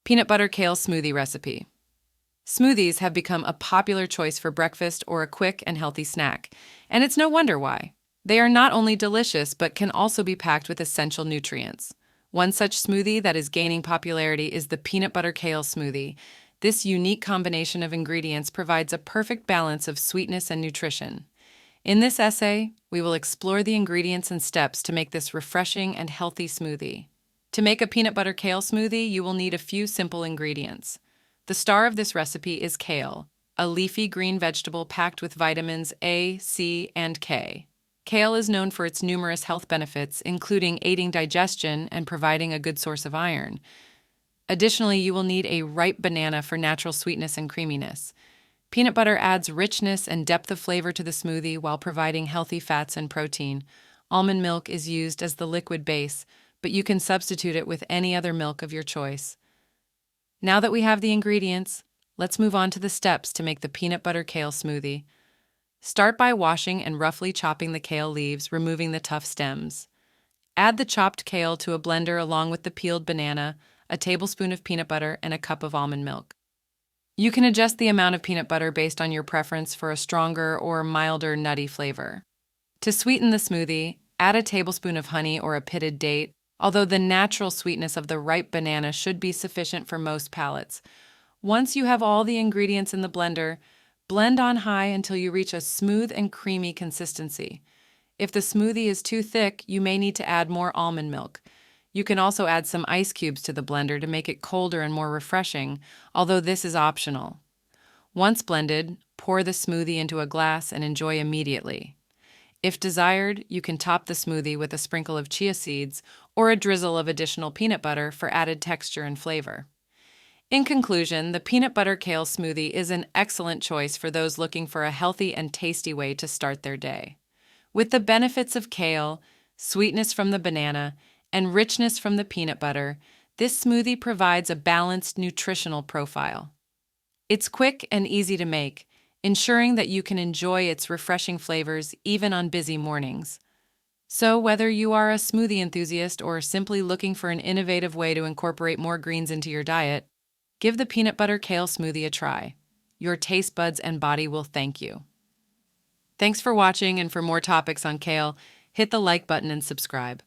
Peanut butter kale smoothie recipe. Smoothies have become a popular choice for breakfast or a quick and healthy snack, and it's no wonder why. They are not only delicious but can also be packed with essential nutrients. One such smoothie that is gaining popularity is the peanut butter kale smoothie. This unique combination of ingredients provides a perfect balance of sweetness and nutrition. In this essay, we will explore the ingredients and steps to make this refreshing and healthy smoothie. To make a peanut butter kale smoothie, you will need a few simple ingredients. The star of this recipe is kale, a leafy green vegetable packed with vitamins A, C, and K. Kale is known for its numerous health benefits, including aiding digestion and providing a good source of iron. Additionally, you will need a ripe banana for natural sweetness and creaminess. Peanut butter adds richness and depth of flavor to the smoothie while providing healthy fats and protein. Almond milk is used as the liquid base, but you can substitute it with any other milk of your choice. Now that we have the ingredients, let's move on to the steps to make the peanut butter kale smoothie. Start by washing and roughly chopping the kale leaves, removing the tough stems. Add the chopped kale to a blender along with the peeled banana, a tablespoon of peanut butter, and a cup of almond milk. You can adjust the amount of peanut butter based on your preference for a stronger or milder nutty flavor. To sweeten the smoothie, add a tablespoon of honey or a pitted date, although the natural sweetness of the ripe banana should be sufficient for most palates. Once you have all the ingredients in the blender, blend on high until you reach a smooth and creamy consistency. If the smoothie is too thick, you may need to add more almond milk. You can also add some ice cubes to the blender to make it colder and more refreshing, although this is optional. Once blended, pour the smoothie into a glass and enjoy immediately. If desired, you can top the smoothie with a sprinkle of chia seeds or a drizzle of additional peanut butter for added texture and flavor. In conclusion, the peanut butter kale smoothie is an excellent choice for those looking for a healthy and tasty way to start their day. With the benefits of kale, sweetness from the banana, and richness from the peanut butter, this smoothie provides a balanced nutritional profile. It's quick and easy to make, ensuring that you can enjoy its refreshing flavors even on busy mornings. So whether you are a smoothie enthusiast or simply looking for an innovative way to incorporate more greens into your diet, give the peanut butter kale smoothie a try. Your taste buds and body will thank you. Thanks for watching, and for more topics on kale, hit the like button and subscribe.